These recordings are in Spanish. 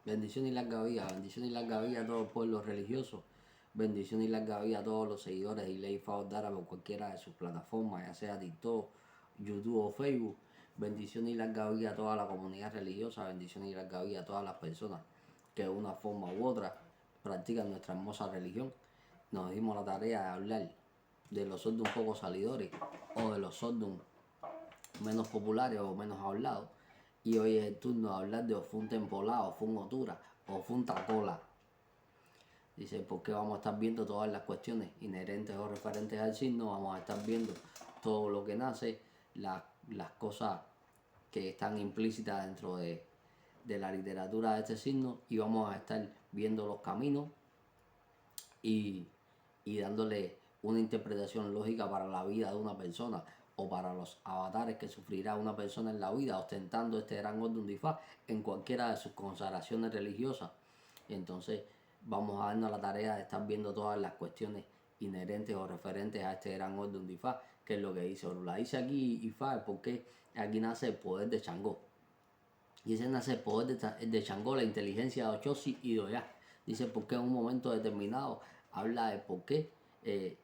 Bendición y larga vida, bendición y larga vida a todo el pueblo religioso, bendición y larga vida a todos los seguidores de Ley Dara por cualquiera de sus plataformas, ya sea TikTok, YouTube o Facebook. Bendición y larga vida a toda la comunidad religiosa, bendición y larga vida a todas las personas que de una forma u otra practican nuestra hermosa religión. Nos dimos la tarea de hablar de los sordos un poco salidores o de los sordos menos populares o menos hablados. Y hoy es el turno de hablar de Ofun Tempolá, Ofun Otura, Ofun Tacola. Dice, porque vamos a estar viendo todas las cuestiones inherentes o referentes al signo, vamos a estar viendo todo lo que nace, las cosas que están implícitas dentro de la literatura de este signo, y vamos a estar viendo los caminos y dándole una interpretación lógica para la vida de una persona o para los avatares que sufrirá una persona en la vida ostentando este gran orden Difá en cualquiera de sus consagraciones religiosas. Y entonces vamos a darnos la tarea de estar viendo todas las cuestiones inherentes o referentes a este gran orden Difá, que es lo que dice Orula. Dice aquí Ifá porque aquí nace el poder de Changó. Dice nace el poder de Changó, la inteligencia de Ochosi y de Oya. Dice porque en un momento determinado habla de por qué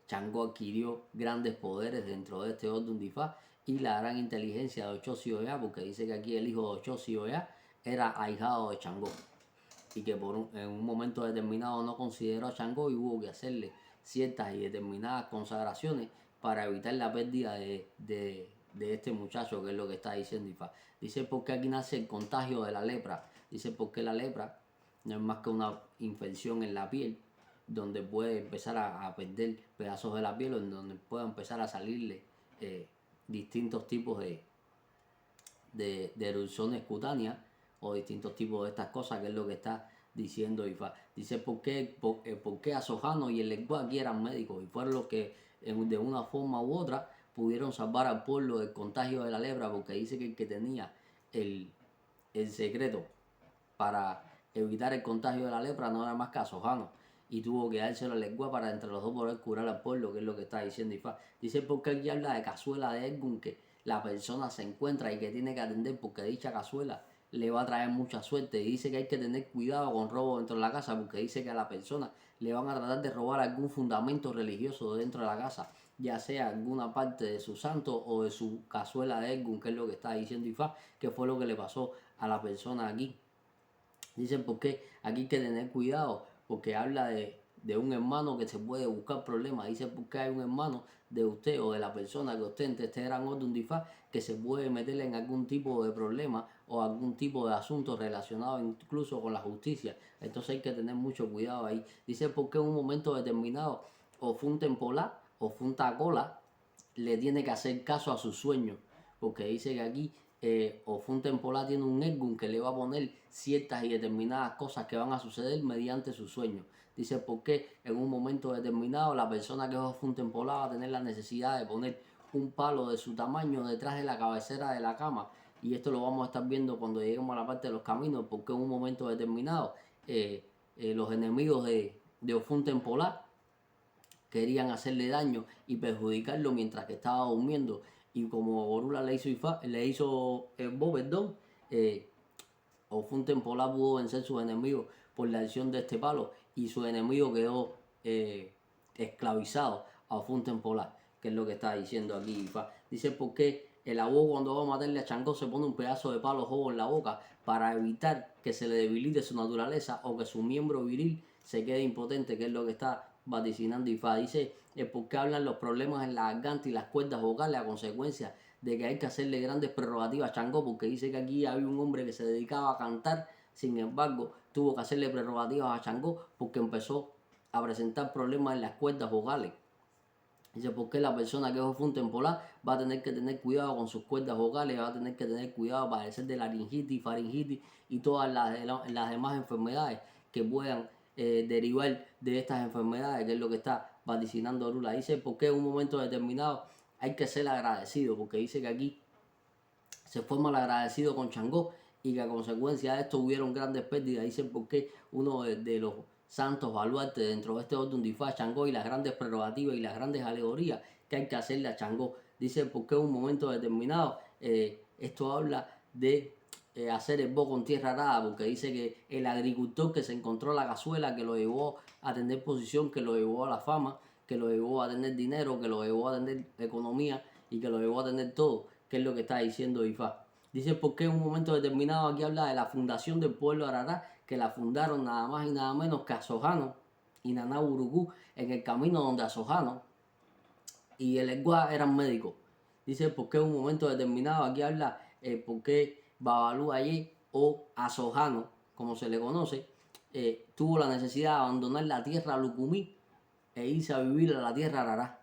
Changó adquirió grandes poderes dentro de este orden Difá y la gran inteligencia de Ochosi y Oya, porque dice que aquí el hijo de Ochosi y Oya era ahijado de Changó y que en un momento determinado no consideró a Changó y hubo que hacerle ciertas y determinadas consagraciones para evitar la pérdida de este muchacho, que es lo que está diciendo Ifá. Dice porque aquí nace el contagio de la lepra. Dice porque la lepra no es más que una infección en la piel, donde puede empezar a perder pedazos de la piel, o donde puede empezar a salirle distintos tipos de erupciones cutáneas o distintos tipos de estas cosas, que es lo que está diciendo Ifá. Dice por qué a Sojano y el Legua aquí eran médicos y fueron los que de una forma u otra pudieron salvar al pueblo del contagio de la lepra, porque dice que el que tenía el, el secreto para evitar el contagio de la lepra no era más que a Sojano, y tuvo que dárselo a Legua para entre los dos poder curar al pueblo, que es lo que está diciendo Ifá. Dice porque aquí habla de cazuela de Edgun, que la persona se encuentra y que tiene que atender, porque dicha cazuela le va a traer mucha suerte. Y dice que hay que tener cuidado con robo dentro de la casa, porque dice que a la persona le van a tratar de robar algún fundamento religioso dentro de la casa, ya sea alguna parte de su santo o de su cazuela de Edgun, que es lo que está diciendo Ifá, que fue lo que le pasó a la persona aquí. Dicen porque aquí hay que tener cuidado, porque habla de un hermano que se puede buscar problemas. Dice porque hay un hermano de usted o de la persona que ostente este gran orden Difá que se puede meter en algún tipo de problema o algún tipo de asunto relacionado incluso con la justicia. Entonces hay que tener mucho cuidado ahí. Dice porque en un momento determinado o fue un tempolar o fue un tacola, le tiene que hacer caso a sus sueños, porque dice que aquí o fue un temporal tiene un Ergun que le va a poner ciertas y determinadas cosas que van a suceder mediante sus sueños. Dice porque en un momento determinado la persona que fue un temporal va a tener la necesidad de poner un palo de su tamaño detrás de la cabecera de la cama, y esto lo vamos a estar viendo cuando lleguemos a la parte de los caminos, porque en un momento determinado los enemigos de Ofun Tempolar querían hacerle daño y perjudicarlo mientras que estaba durmiendo, y como Borula le hizo perdón, o fue un temporal, pudo vencer sus enemigos por la acción de este palo, y su enemigo quedó esclavizado a un temporal, que es lo que está diciendo aquí Ifá. Dice porque el abuelo cuando va a matarle a Changó se pone un pedazo de palo jobo en la boca para evitar que se le debilite su naturaleza o que su miembro viril se quede impotente, que es lo que está vaticinando Ifá. Dice por qué hablan los problemas en la garganta y las cuerdas vocales a consecuencia de que hay que hacerle grandes prerrogativas a Changó, porque dice que aquí había un hombre que se dedicaba a cantar, sin embargo tuvo que hacerle prerrogativas a Changó porque empezó a presentar problemas en las cuerdas vocales. Dice, porque la persona que fue un temporal va a tener que tener cuidado con sus cuerdas vocales, va a tener que tener cuidado para padecer de laringitis, faringitis y todas las demás enfermedades que puedan derivar de estas enfermedades, que es lo que está vaticinando Orula. Dice, porque en un momento determinado hay que ser agradecido, porque dice que aquí se fue mal agradecido con Changó y que a consecuencia de esto hubieron grandes pérdidas. Dicen porque uno de los santos baluartes dentro de este orden Difá, Changó, y las grandes prerrogativas y las grandes alegorías que hay que hacerle a Changó. Dice porque en un momento determinado esto habla de hacer el bo con tierra arada, porque dice que el agricultor que se encontró la cazuela, que lo llevó a tener posición, que lo llevó a la fama, que lo llevó a tener dinero, que lo llevó a tener economía y que lo llevó a tener todo, que es lo que está diciendo Ifá. Dice porque en un momento determinado aquí habla de la fundación del pueblo Arará, que la fundaron nada más y nada menos que Asojano y Naná Urucú en el camino donde Asojano y el Eguá eran médicos. Dice porque en un momento determinado aquí habla por qué Babalú allí o Asojano, como se le conoce, tuvo la necesidad de abandonar la tierra Lucumí e irse a vivir a la tierra Arará.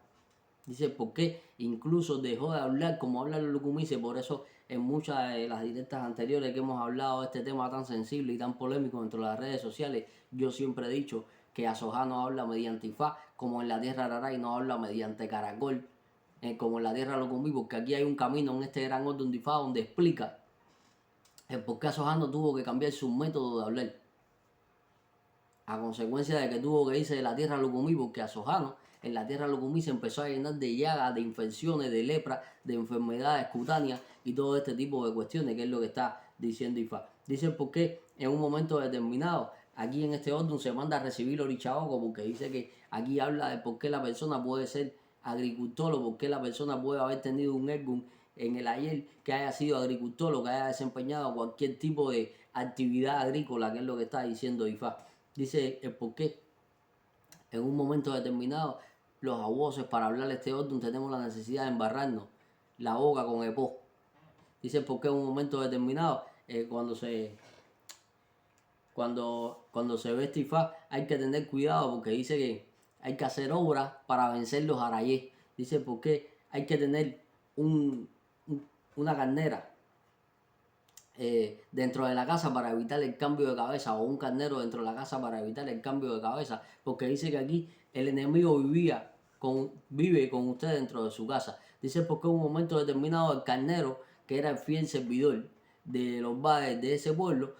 Dice por qué incluso dejó de hablar como habla el Lucumice, por eso en muchas de las directas anteriores que hemos hablado de este tema tan sensible y tan polémico dentro de las redes sociales, yo siempre he dicho que Asojá no habla mediante Ifá, como en la tierra Arará, y no habla mediante Caracol, como en la tierra Lucumí, porque aquí hay un camino en este gran orden de Ifá donde explica el por qué Asojá no tuvo que cambiar su método de hablar, a consecuencia de que tuvo que irse de la tierra Lucumí, porque Asojano en la tierra Lucumí se empezó a llenar de llagas, de infecciones, de lepra, de enfermedades cutáneas y todo este tipo de cuestiones, que es lo que está diciendo Ifá. Dice por qué en un momento determinado, aquí en este orden se manda a recibir Orichaoco, porque dice que aquí habla de por qué la persona puede ser agricultor o por qué la persona puede haber tenido un ergun en el ayer que haya sido agricultor o que haya desempeñado cualquier tipo de actividad agrícola, que es lo que está diciendo Ifá. Dice el por qué en un momento determinado los abusos para hablar este orden tenemos la necesidad de embarrarnos la boca con epó. Dice por qué en un momento determinado cuando se ve Ifá hay que tener cuidado porque dice que hay que hacer obras para vencer los arayés. Dice por qué hay que tener una carnera dentro de la casa para evitar el cambio de cabeza, o un carnero dentro de la casa para evitar el cambio de cabeza, porque dice que aquí el enemigo vive con usted dentro de su casa. Dice porque en un momento determinado el carnero, que era el fiel servidor de los padres de ese pueblo,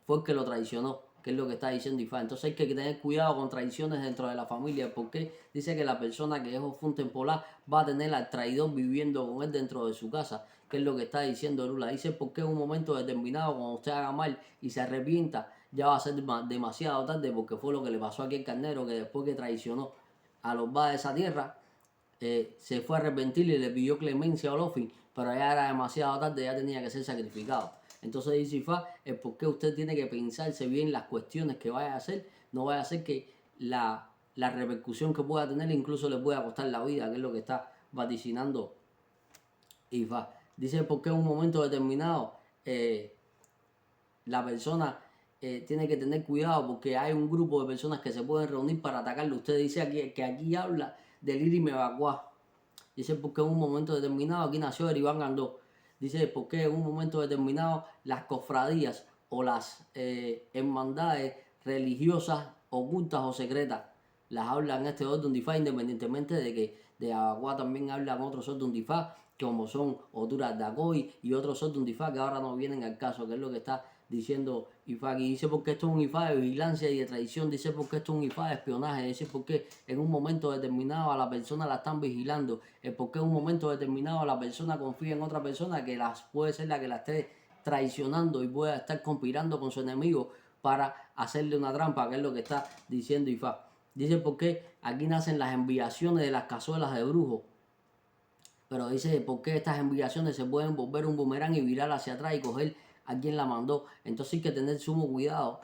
fue el que lo traicionó, que es lo que está diciendo Ifá. Entonces hay que tener cuidado con traiciones dentro de la familia, porque dice que la persona que es Ofun temporal va a tener al traidor viviendo con él dentro de su casa, que es lo que está diciendo Lula. Dice porque en un momento determinado, cuando usted haga mal y se arrepienta, ya va a ser demasiado tarde, porque fue lo que le pasó aquí al carnero, que después que traicionó a los padres de esa tierra, se fue a arrepentir y le pidió clemencia a Olofin, pero ya era demasiado tarde, ya tenía que ser sacrificado. Entonces dice Ifá, es porque usted tiene que pensarse bien las cuestiones que vaya a hacer, no vaya a hacer que la repercusión que pueda tener incluso le pueda costar la vida, que es lo que está vaticinando Ifá. Dice porque en un momento determinado la persona tiene que tener cuidado porque hay un grupo de personas que se pueden reunir para atacarlo. Usted dice aquí, que aquí habla del Irime Bacuá. Dice porque en un momento determinado aquí nació Eribán Gandó. Dice porque en un momento determinado las cofradías o las hermandades religiosas ocultas o secretas las hablan este orden de Ifá, independientemente de que de Abacuá también hablan otros orden de Ifá, como son Oturas de Acoy y otros orden de Ifá que ahora no vienen al caso, que es lo que está diciendo Ifá aquí. Dice porque esto es un Ifá de vigilancia y de traición, dice porque esto es un Ifá de espionaje, dice porque en un momento determinado a la persona la están vigilando, es porque en un momento determinado la persona confía en otra persona que puede ser la que la esté traicionando y pueda estar conspirando con su enemigo para hacerle una trampa, que es lo que está diciendo Ifá. Dice porque aquí nacen las enviaciones de las cazuelas de brujos. Pero dice por qué estas enviaciones se pueden volver un boomerang y virar hacia atrás y coger a quien la mandó. Entonces hay que tener sumo cuidado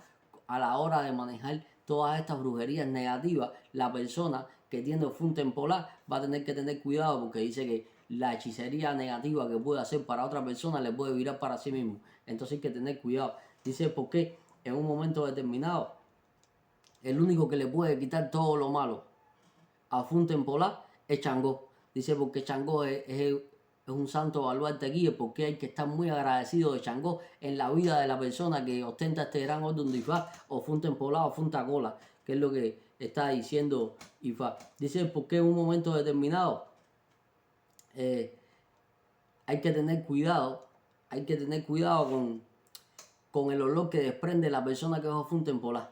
a la hora de manejar todas estas brujerías negativas. La persona que tiene Ofun temporal va a tener que tener cuidado porque dice que la hechicería negativa que puede hacer para otra persona le puede virar para sí mismo. Entonces hay que tener cuidado. Dice por qué en un momento determinado el único que le puede quitar todo lo malo a Ofun temporal es Changó. Dice porque Changó es un santo baluarte aquí, porque hay que estar muy agradecido de Changó en la vida de la persona que ostenta este gran orden de Ifá, o Ofun temporal o Ofun tacola, que es lo que está diciendo Ifá. Dice porque en un momento determinado hay que tener cuidado, con el olor que desprende la persona que es Ofun temporal.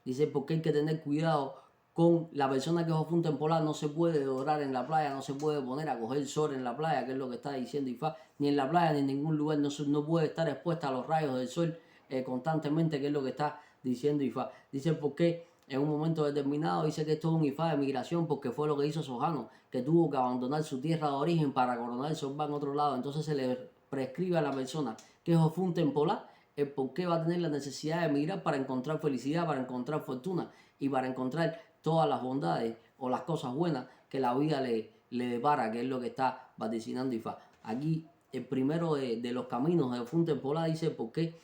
Dice porque hay que tener cuidado con la persona que es Ofun temporal no se puede orar en la playa, no se puede poner a coger sol en la playa, que es lo que está diciendo Ifá, ni en la playa ni en ningún lugar, no puede estar expuesta a los rayos del sol constantemente, que es lo que está diciendo Ifá. Dice por qué en un momento determinado, dice que esto es un Ifá de migración porque fue lo que hizo Sojano, que tuvo que abandonar su tierra de origen para coronar el Sorba en otro lado. Entonces se le prescribe a la persona que es Ofun temporal el por qué va a tener la necesidad de emigrar para encontrar felicidad, para encontrar fortuna y para encontrar todas las bondades o las cosas buenas que la vida le depara, que es lo que está vaticinando Ifá. Aquí el primero de los caminos de Ofun temporal dice por qué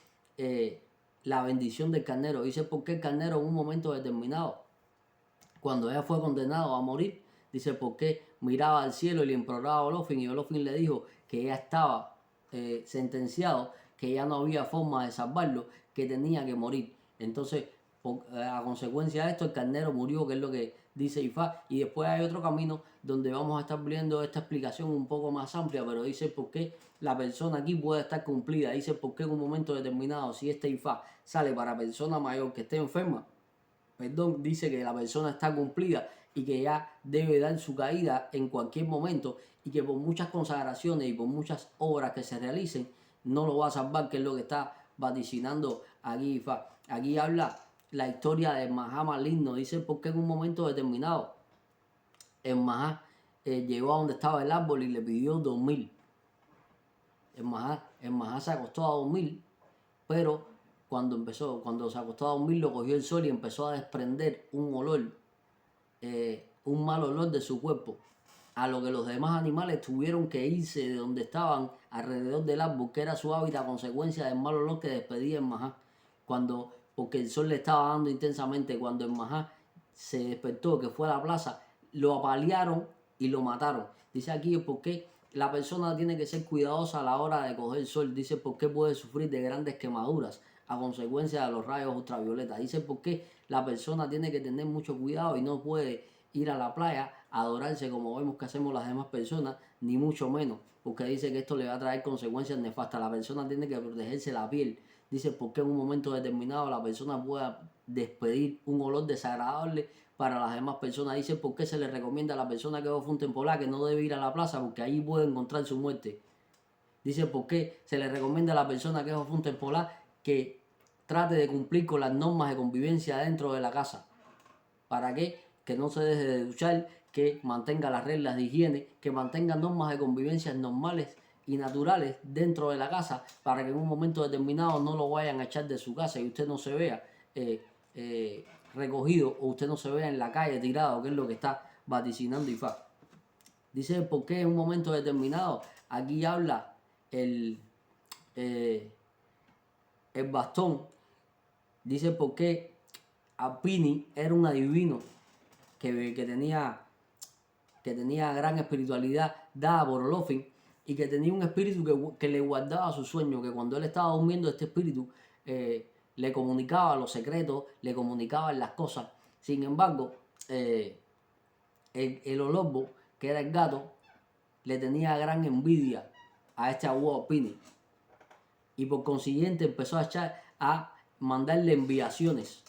la bendición del carnero, dice por qué el carnero en un momento determinado, cuando ella fue condenado a morir, dice por qué miraba al cielo y le imploraba a Olofin, y Olofin le dijo que ya estaba sentenciado, que ya no había forma de salvarlo, que tenía que morir. Entonces, a consecuencia de esto, el carnero murió, que es lo que dice Ifá. Y después hay otro camino donde vamos a estar viendo esta explicación un poco más amplia, pero dice por qué la persona aquí puede estar cumplida. Dice por qué en un momento determinado, si este Ifá sale para persona mayor que esté enferma, perdón, dice que la persona está cumplida y que ya debe dar su caída en cualquier momento y que por muchas consagraciones y por muchas obras que se realicen, no lo va a salvar, que es lo que está vaticinando aquí Ifá. Aquí habla la historia de Mahá maligno, dice porque en un momento determinado el Mahá llegó a donde estaba el árbol y le pidió dormir. El Mahá se acostó a dormir, pero cuando se acostó a dormir, lo cogió el sol y empezó a desprender un olor, un mal olor de su cuerpo, a lo que los demás animales tuvieron que irse de donde estaban alrededor del árbol, que era su hábitat, a consecuencia del mal olor que despedía el Mahá, porque el sol le estaba dando intensamente. Cuando el Mahá se despertó, que fue a la plaza, lo apalearon y lo mataron. Dice aquí por qué la persona tiene que ser cuidadosa a la hora de coger sol. Dice por qué puede sufrir de grandes quemaduras a consecuencia de los rayos ultravioletas. Dice por qué la persona tiene que tener mucho cuidado y no puede ir a la playa a adorarse como vemos que hacemos las demás personas, ni mucho menos, porque dice que esto le va a traer consecuencias nefastas. La persona tiene que protegerse la piel. Dice por qué en un momento determinado la persona pueda despedir un olor desagradable para las demás personas. Dice por qué se le recomienda a la persona que va a un temporal que no debe ir a la plaza porque ahí puede encontrar su muerte. Dice por qué se le recomienda a la persona que va a un temporal que trate de cumplir con las normas de convivencia dentro de la casa. ¿Para qué? Que no se deje de duchar, que mantenga las reglas de higiene, que mantenga normas de convivencia normales y naturales dentro de la casa, para que en un momento determinado no lo vayan a echar de su casa y usted no se vea recogido, o usted no se vea en la calle tirado, que es lo que está vaticinando Ifá. Dice por qué en un momento determinado, aquí habla el bastón, dice por qué Apini era un adivino que tenía gran espiritualidad dada por Olofin, y que tenía un espíritu que le guardaba su sueño, que cuando él estaba durmiendo, este espíritu le comunicaba los secretos, le comunicaba las cosas. Sin embargo, el Olorbo, que era el gato, le tenía gran envidia a este Abuo Pini, y por consiguiente empezó a mandarle enviaciones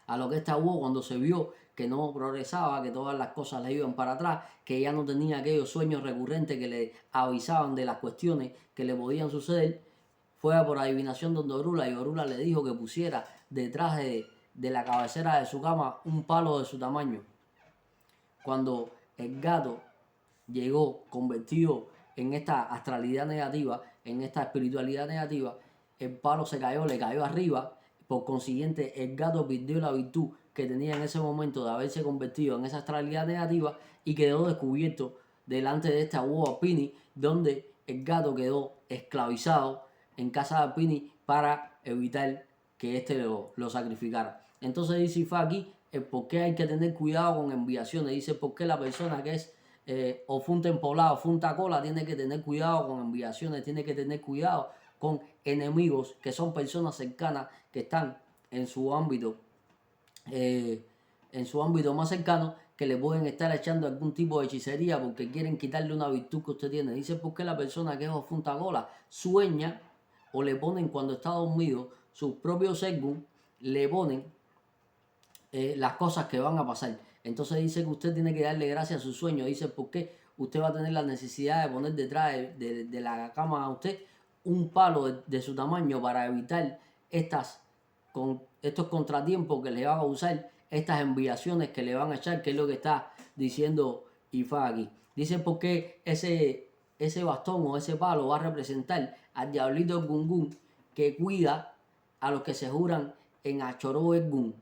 a lo que este Abuo, cuando se vio que no progresaba, que todas las cosas le iban para atrás, que ya no tenía aquellos sueños recurrentes que le avisaban de las cuestiones que le podían suceder, fue a por adivinación donde Orula, y Orula le dijo que pusiera detrás de la cabecera de su cama un palo de su tamaño. Cuando el gato llegó convertido en esta astralidad negativa, en esta espiritualidad negativa, el palo se cayó, le cayó arriba. Por consiguiente, el gato perdió la virtud que tenía en ese momento de haberse convertido en esa astralidad negativa y quedó descubierto delante de esta Abuo Pini, donde el gato quedó esclavizado en casa de Pini para evitar que éste lo sacrificara. Entonces dice Ifá aquí el por qué hay que tener cuidado con enviaciones. Dice por qué la persona que es Ofun temporal, Ofun tacola, tiene que tener cuidado con enviaciones, tiene que tener cuidado con enemigos que son personas cercanas que están en su ámbito más cercano, que le pueden estar echando algún tipo de hechicería porque quieren quitarle una virtud que usted tiene. Dice por qué la persona que es Ofun tacola sueña, o le ponen cuando está dormido sus propios según, le ponen las cosas que van a pasar. Entonces dice que usted tiene que darle gracias a su sueño. Dice, ¿por qué usted va a tener la necesidad de poner detrás de la cama a usted un palo de su tamaño para evitar estos contratiempos que le van a usar, estas enviaciones que le van a echar, que es lo que está diciendo Ifá aquí? Dice, ¿por qué ese bastón o ese palo va a representar al diablito Gungun que cuida a los que se juran en Achoró Gun?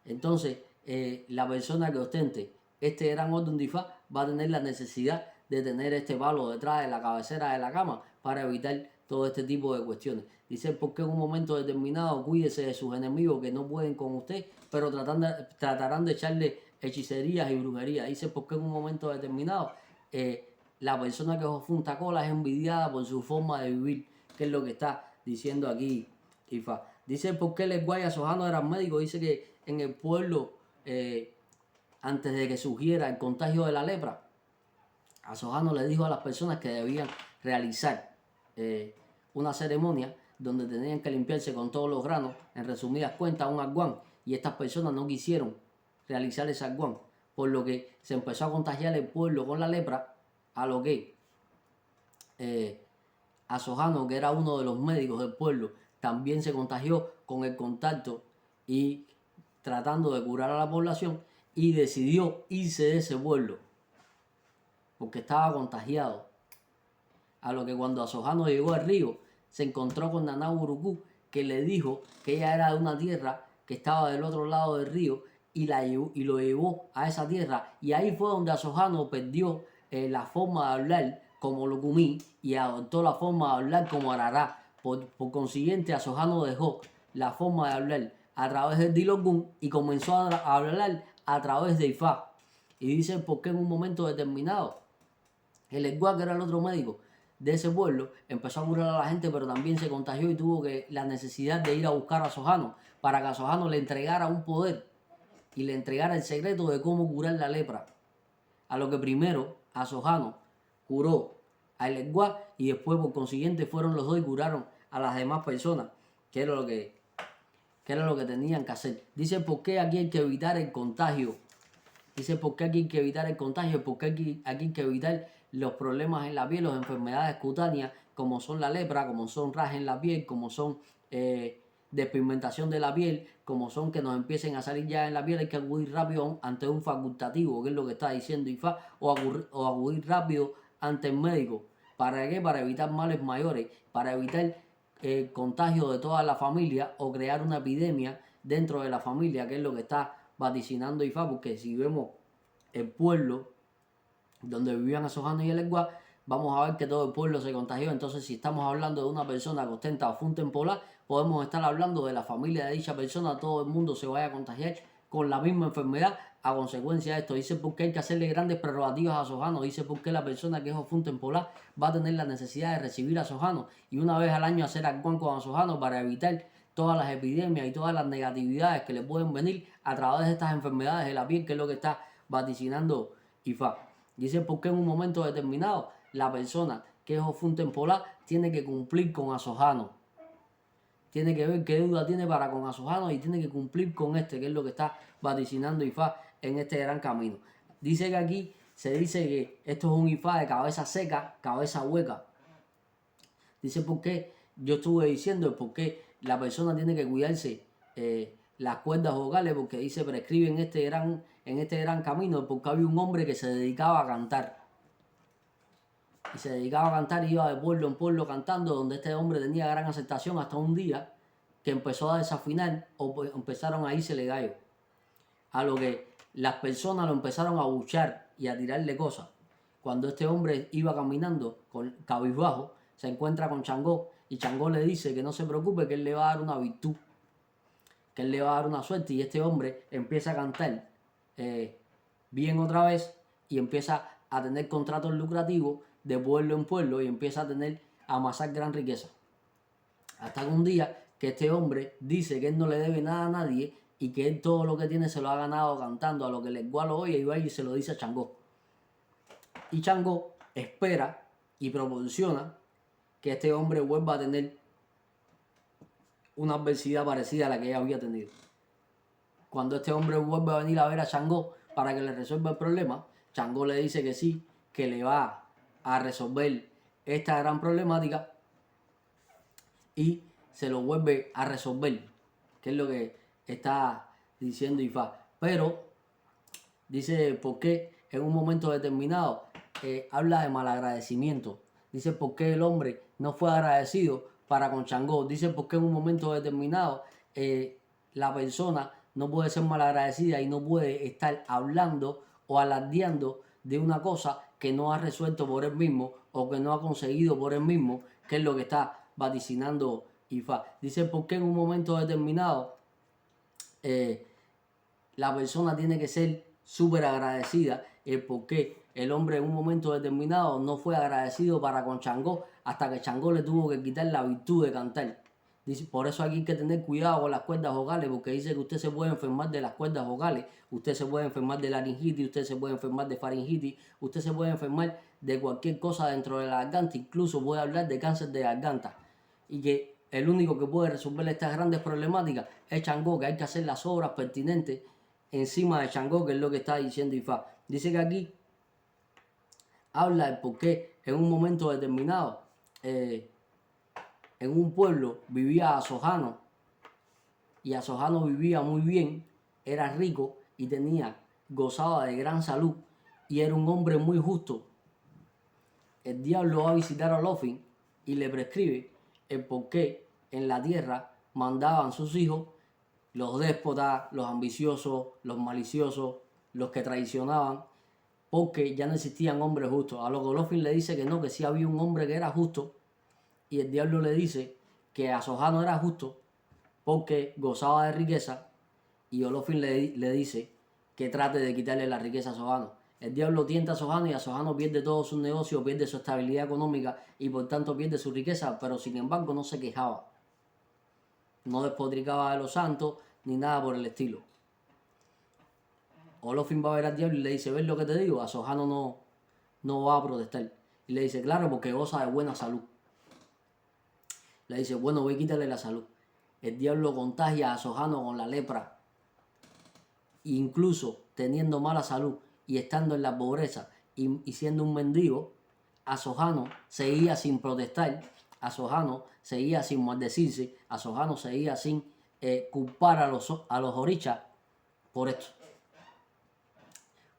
Entonces, la persona que ostente este gran orden de Ifá va a tener la necesidad de tener este palo detrás de la cabecera de la cama para evitar todo este tipo de cuestiones. Dice, porque en un momento determinado cuídese de sus enemigos que no pueden con usted, pero tratarán de echarle hechicerías y brujerías. Dice, porque en un momento determinado la persona que os junta cola es envidiada por su forma de vivir, que es lo que está diciendo aquí Ifá. Dice, ¿por qué el Guaya Sojano era médico? Dice que en el pueblo, antes de que surgiera el contagio de la lepra, a Sojano le dijo a las personas que debían realizar una ceremonia donde tenían que limpiarse con todos los granos, en resumidas cuentas, un aguán, y estas personas no quisieron realizar ese aguán, por lo que se empezó a contagiar el pueblo con la lepra, a lo que a Sojano, que era uno de los médicos del pueblo, también se contagió con el contacto y tratando de curar a la población, y decidió irse de ese pueblo porque estaba contagiado. A lo que cuando a Sojano llegó al río, se encontró con Naná Urucú, que le dijo que ella era de una tierra que estaba del otro lado del río, y lo llevó a esa tierra. Y ahí fue donde a Sojano perdió la forma de hablar como Locumí y adoptó la forma de hablar como Arará. Por consiguiente, a Sojano dejó la forma de hablar a través del Dilogún y comenzó a hablar a través de Ifá. Y dice por qué en un momento determinado el Eguá, que era el otro médico de ese pueblo, empezó a curar a la gente, pero también se contagió y tuvo la necesidad de ir a buscar a Sojano para que a Sojano le entregara un poder y le entregara el secreto de cómo curar la lepra. A lo que primero a Sojano curó al Eguá y después por consiguiente fueron los dos y curaron a las demás personas, que era lo que tenían que hacer. Dice por qué aquí hay que evitar el contagio. Dice por qué aquí hay que evitar el contagio, por qué aquí hay que evitar los problemas en la piel, las enfermedades cutáneas, como son la lepra, como son rajes en la piel, como son despigmentación de la piel, como son que nos empiecen a salir ya en la piel. Hay que acudir rápido ante un facultativo, que es lo que está diciendo Ifá, o acudir rápido ante el médico. ¿Para qué? Para evitar males mayores, para evitar el contagio de toda la familia o crear una epidemia dentro de la familia, que es lo que está vaticinando Ifá, porque si vemos el pueblo donde vivían a Sojano y el Eguá, vamos a ver que todo el pueblo se contagió. Entonces, si estamos hablando de una persona que ostenta Funten Polar, podemos estar hablando de la familia de dicha persona, todo el mundo se vaya a contagiar con la misma enfermedad a consecuencia de esto. Dice por qué hay que hacerle grandes prerrogativas a Sojano. Dice por qué la persona que es Funten Polar va a tener la necesidad de recibir a Sojano y una vez al año hacer aguán con Sojano para evitar todas las epidemias y todas las negatividades que le pueden venir a través de estas enfermedades de la piel, que es lo que está vaticinando Ifá. Dice por qué en un momento determinado la persona que es Ofunten Polar tiene que cumplir con Asojano. Tiene que ver qué deuda tiene para con Asojano y tiene que cumplir con que es lo que está vaticinando Ifá en este gran camino. Dice que aquí se dice que esto es un Ifá de cabeza seca, cabeza hueca. Dice por qué yo estuve diciendo por qué la persona tiene que cuidarse las cuerdas vocales, porque dice prescribe en este gran camino, porque había un hombre que se dedicaba a cantar. Y se dedicaba a cantar y iba de pueblo en pueblo cantando, donde este hombre tenía gran aceptación hasta un día que empezó a desafinar o empezaron a irse gallo. A lo que las personas lo empezaron a buchar y a tirarle cosas. Cuando este hombre iba caminando con cabizbajo, se encuentra con Changó y Changó le dice que no se preocupe, que él le va a dar una virtud, que él le va a dar una suerte, y este hombre empieza a cantar bien otra vez y empieza a tener contratos lucrativos de pueblo en pueblo y empieza a amasar gran riqueza. Hasta que un día que este hombre dice que él no le debe nada a nadie y que él todo lo que tiene se lo ha ganado cantando, a lo que el Eguá lo oye y va y se lo dice a Changó. Y Changó espera y proporciona que este hombre vuelva a tener una adversidad parecida a la que ella había tenido. Cuando este hombre vuelve a venir a ver a Changó para que le resuelva el problema, Changó le dice que sí, que le va a resolver esta gran problemática y se lo vuelve a resolver, que es lo que está diciendo Ifá. Pero dice por qué en un momento determinado habla de malagradecimiento. Dice por qué el hombre no fue agradecido para con Changó. Dice por qué en un momento determinado la persona no puede ser malagradecida y no puede estar hablando o alardeando de una cosa que no ha resuelto por él mismo o que no ha conseguido por él mismo, que es lo que está vaticinando Ifá. Dice por qué en un momento determinado la persona tiene que ser súper agradecida, el por qué el hombre en un momento determinado no fue agradecido para con Changó hasta que Changó le tuvo que quitar la virtud de cantar. Dice, por eso aquí hay que tener cuidado con las cuerdas vocales, porque dice que usted se puede enfermar de las cuerdas vocales, usted se puede enfermar de laringitis, usted se puede enfermar de faringitis, usted se puede enfermar de cualquier cosa dentro de la garganta, incluso puede hablar de cáncer de garganta. Y que el único que puede resolver estas grandes problemáticas es Changó, que hay que hacer las obras pertinentes encima de Changó, que es lo que está diciendo Ifá. Dice que aquí habla de por qué en un momento determinado en un pueblo vivía Asojano y Asojano vivía muy bien, era rico y gozaba de gran salud y era un hombre muy justo. El diablo va a visitar a Olofin y le prescribe el por qué en la tierra mandaban sus hijos los déspotas, los ambiciosos, los maliciosos, los que traicionaban, porque ya no existían hombres justos. A lo que Olofin le dice que no, que sí había un hombre que era justo, y el diablo le dice que Asojano era justo porque gozaba de riqueza, y Olofin le dice que trate de quitarle la riqueza a Asojano. El diablo tienta a Asojano y Asojano pierde todo su negocio, pierde su estabilidad económica y por tanto pierde su riqueza, pero sin embargo no se quejaba. No despotricaba de los santos ni nada por el estilo. Olofin va a ver al diablo y le dice, ¿ves lo que te digo? Asojano no va a protestar. Y le dice, claro, porque goza de buena salud. Le dice, bueno, voy a quitarle la salud. El diablo contagia a Asojano con la lepra. Incluso teniendo mala salud y estando en la pobreza y siendo un mendigo, Asojano seguía sin protestar, Asojano seguía sin maldecirse, Asojano seguía sin culpar a los orichas por esto.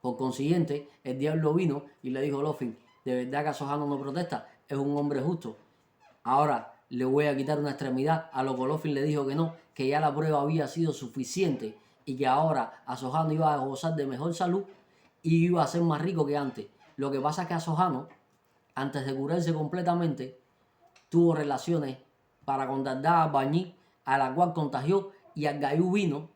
Por consiguiente, el diablo vino y le dijo a Olofin, de verdad que Asojano no protesta, es un hombre justo. Ahora le voy a quitar una extremidad. A lo que Olofin le dijo que no, que ya la prueba había sido suficiente y que ahora Asojano iba a gozar de mejor salud y iba a ser más rico que antes. Lo que pasa es que Asojano, antes de curarse completamente, tuvo relaciones para contactar a Bañí, a la cual contagió, y Argayú vino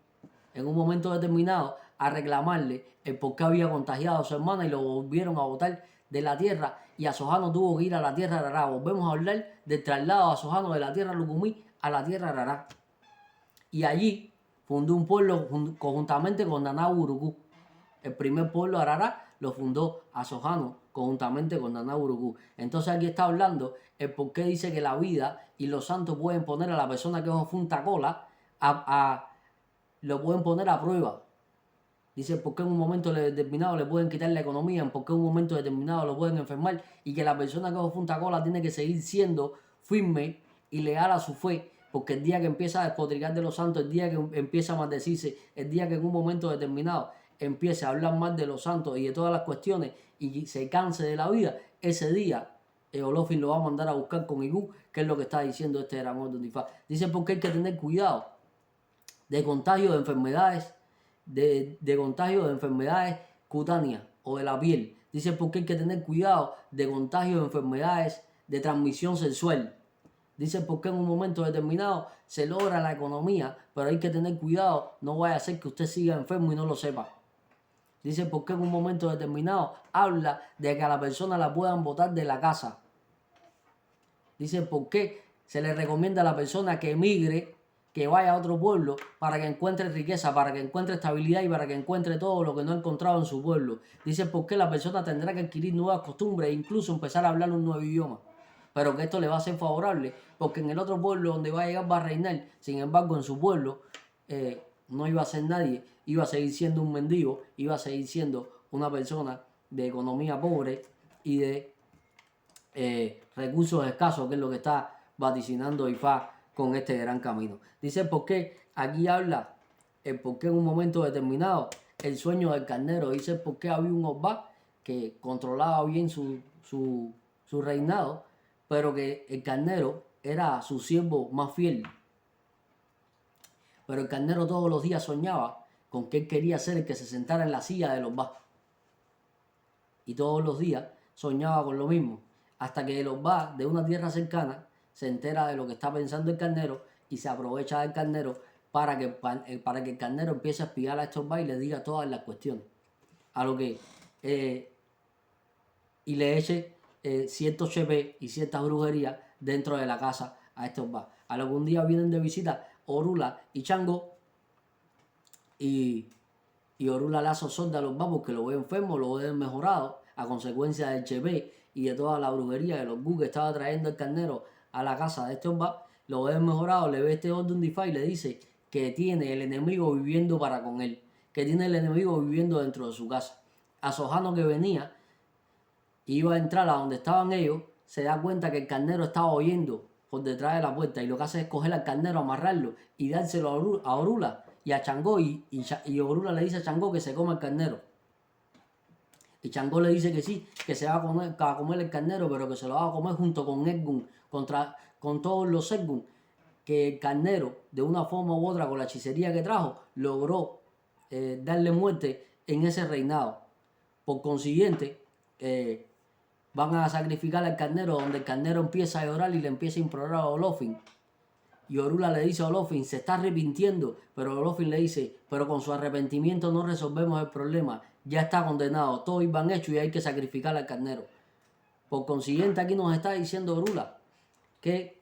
en un momento determinado a reclamarle el por qué había contagiado a su hermana y lo volvieron a botar de la tierra, y Asojano tuvo que ir a la tierra de Arará. Volvemos a hablar del traslado de Asojano de la tierra Lucumí a la tierra de Arará. Y allí fundó un pueblo conjuntamente con Naná Urucú. El primer pueblo de Arará lo fundó Asojano conjuntamente con Naná Urucú. Entonces aquí está hablando el por qué dice que la vida y los santos pueden poner a la persona que es funta cola lo pueden poner a prueba. Dice por qué en un momento determinado le pueden quitar la economía, por qué en un momento determinado lo pueden enfermar, y que la persona que es funta cola tiene que seguir siendo firme y leal a su fe, porque el día que empieza a despotricar de los santos, el día que empieza a maldecirse, el día que en un momento determinado empiece a hablar mal de los santos y de todas las cuestiones y se canse de la vida, ese día Olofin lo va a mandar a buscar con Igú, que es lo que está diciendo este gran orden de Ifá. Dice porque hay que tener cuidado de contagio de enfermedades, de contagio de enfermedades cutáneas o de la piel. Dice porque hay que tener cuidado de contagio de enfermedades de transmisión sexual. Dice porque en un momento determinado se logra la economía, pero hay que tener cuidado, no vaya a ser que usted siga enfermo y no lo sepa. Dice porque en un momento determinado habla de que a la persona la puedan botar de la casa. Dice por qué se le recomienda a la persona que emigre, que vaya a otro pueblo para que encuentre riqueza, para que encuentre estabilidad y para que encuentre todo lo que no ha encontrado en su pueblo. Dice por qué la persona tendrá que adquirir nuevas costumbres e incluso empezar a hablar un nuevo idioma. Pero que esto le va a ser favorable, porque en el otro pueblo donde va a llegar va a reinar. Sin embargo, en su pueblo no iba a ser nadie, iba a seguir siendo un mendigo, iba a seguir siendo una persona de economía pobre y de recursos escasos, que es lo que está vaticinando IFA con este gran camino. Dice por qué, aquí habla el por qué en un momento determinado el sueño del carnero, dice por qué había un Obá que controlaba bien su reinado, pero que el carnero era su siervo más fiel. Pero el carnero todos los días soñaba con que él quería ser el que se sentara en la silla de los Obá. Y todos los días soñaba con lo mismo, hasta que el Obá de una tierra cercana se entera de lo que está pensando el carnero y se aprovecha del carnero para que el carnero empiece a espiar a estos Obá y le diga todas las cuestiones. A lo que y le eche ciertos chepe y ciertas brujerías dentro de la casa a estos Obá. A lo que un día vienen de visita Orula y Chango y Orula le asozonda a los Obá porque lo ve enfermo, lo ve mejorado a consecuencia del chepe y de toda la brujería de los Gu que estaba trayendo el carnero a la casa de este Obá. Lo ve mejorado, le ve este orden de Ifá y le dice que tiene el enemigo viviendo para con él, que tiene el enemigo viviendo dentro de su casa. A Sojano, que venía, iba a entrar a donde estaban ellos, se da cuenta que el carnero estaba oyendo por detrás de la puerta y lo que hace es coger al carnero, amarrarlo y dárselo a Orula y a Changó y Orula le dice a Changó que se coma el carnero. Y Changó le dice que sí, que se va a comer el carnero, pero que se lo va a comer junto con Ergun, con todos los Ergun, que el carnero, de una forma u otra, con la hechicería que trajo, logró darle muerte en ese reinado. Por consiguiente, van a sacrificar al carnero, donde el carnero empieza a llorar y le empieza a implorar a Olofin. Y Orula le dice a Olofin, se está arrepintiendo, pero Olofin le dice, pero con su arrepentimiento no resolvemos el problema, ya está condenado, todos van hechos y hay que sacrificar al carnero. Por consiguiente, aquí nos está diciendo Orula que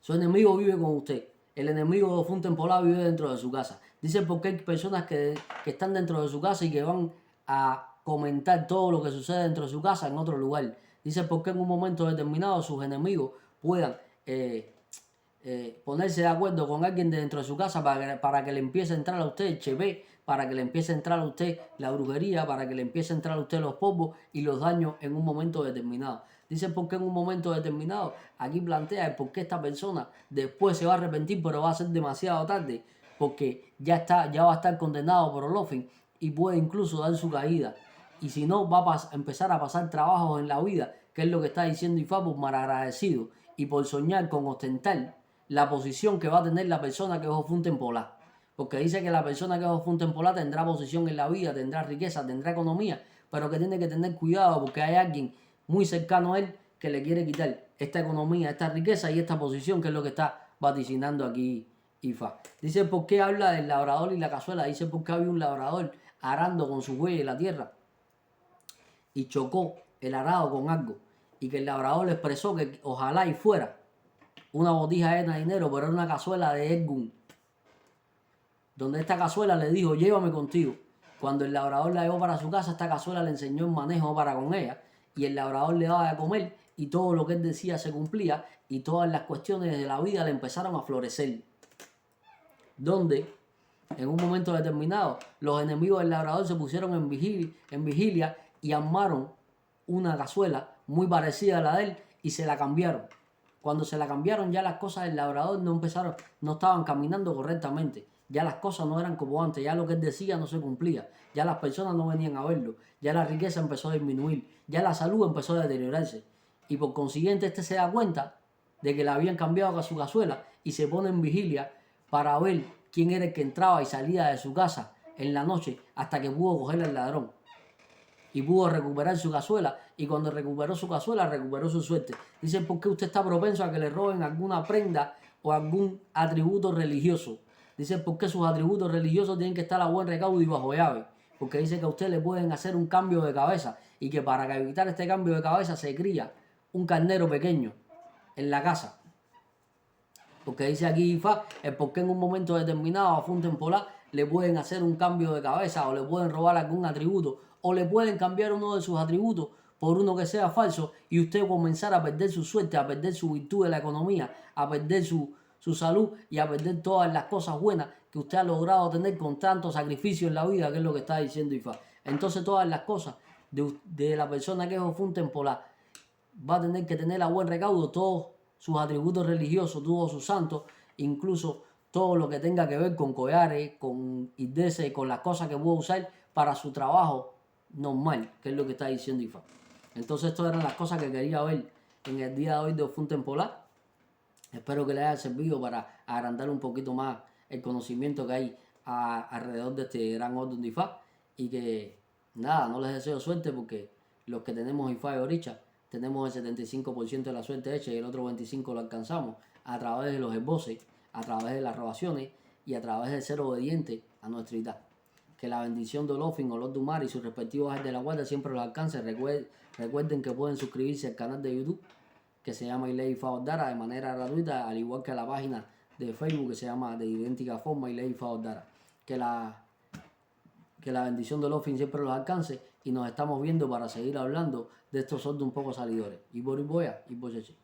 su enemigo vive con usted, el enemigo de Funtempolá vive dentro de su casa. Dice porque hay personas que están dentro de su casa y que van a comentar todo lo que sucede dentro de su casa en otro lugar. Dice porque en un momento determinado sus enemigos puedan ponerse de acuerdo con alguien de dentro de su casa para que le empiece a entrar a usted el chepe, para que le empiece a entrar a usted la brujería, para que le empiece a entrar a usted los polvos y los daños en un momento determinado. Dice por qué en un momento determinado. Aquí plantea el por qué esta persona después se va a arrepentir, pero va a ser demasiado tarde, porque ya va a estar condenado por Olofin y puede incluso dar su caída. Y si no, va a empezar a pasar trabajos en la vida, que es lo que está diciendo Ifá, por malagradecido y por soñar con ostentar la posición que va a tener la persona que es Ofuntempolá. Porque dice que la persona que es Ofuntempolá tendrá posición en la vida, tendrá riqueza, tendrá economía, pero que tiene que tener cuidado porque hay alguien muy cercano a él que le quiere quitar esta economía, esta riqueza y esta posición, que es lo que está vaticinando aquí Ifá. Dice por qué habla del labrador y la cazuela. Dice por qué había un labrador arando con su buey en la tierra y chocó el arado con algo y que el labrador le expresó que ojalá y fuera una botija llena de dinero, pero era una cazuela de Ergun, donde esta cazuela le dijo, llévame contigo. Cuando el labrador la llevó para su casa, esta cazuela le enseñó el manejo para con ella, y el labrador le daba de comer, y todo lo que él decía se cumplía, y todas las cuestiones de la vida le empezaron a florecer. Donde, en un momento determinado, los enemigos del labrador se pusieron en vigilia y armaron una cazuela muy parecida a la de él, y se la cambiaron. Cuando se la cambiaron, ya las cosas del labrador no estaban caminando correctamente. Ya las cosas no eran como antes, ya lo que él decía no se cumplía. Ya las personas no venían a verlo, ya la riqueza empezó a disminuir, ya la salud empezó a deteriorarse. Y por consiguiente este se da cuenta de que le habían cambiado a su cazuela y se pone en vigilia para ver quién era el que entraba y salía de su casa en la noche hasta que pudo coger al ladrón. Y pudo recuperar su cazuela, y cuando recuperó su cazuela, recuperó su suerte. Dice, ¿por qué usted está propenso a que le roben alguna prenda o algún atributo religioso? Dice, ¿por qué sus atributos religiosos tienen que estar a buen recaudo y bajo llave? Porque dice que a usted le pueden hacer un cambio de cabeza, y que para evitar este cambio de cabeza se cría un carnero pequeño en la casa. Porque dice aquí Ifá, es porque en un momento determinado a Funtempolá le pueden hacer un cambio de cabeza, o le pueden robar algún atributo, o le pueden cambiar uno de sus atributos por uno que sea falso, y usted comenzar a perder su suerte, a perder su virtud de la economía, a perder su su salud y a perder todas las cosas buenas que usted ha logrado tener con tanto sacrificio en la vida, que es lo que está diciendo Ifá. Entonces todas las cosas de la persona que es Ofun temporal va a tener que tener a buen recaudo todos sus atributos religiosos, todos sus santos, incluso todo lo que tenga que ver con collares, con IDS, con las cosas que pueda usar para su trabajo normal, que es lo que está diciendo Ifá. Entonces estas eran las cosas que quería ver en el día de hoy de Ofun temporal. Espero que les haya servido para agrandar un poquito más el conocimiento que hay alrededor de este gran orden de Ifá. Y que nada, no les deseo suerte porque los que tenemos Ifá y Oricha tenemos el 75% de la suerte hecha y el otro 25% lo alcanzamos a través de los esboces, a través de las robaciones y a través de ser obediente a nuestra Itá. Que la bendición de Olofin, Olor Dumar y sus respectivos ángeles de la guarda siempre los alcance. Recuerden que pueden suscribirse al canal de YouTube que se llama Iley Ifá Dara de manera gratuita, al igual que a la página de Facebook que se llama de idéntica forma Iley Ifá Dara. Que la bendición de Olofin siempre los alcance y nos estamos viendo para seguir hablando de estos sordos un poco salidores. Y por Iboya y por Cheche.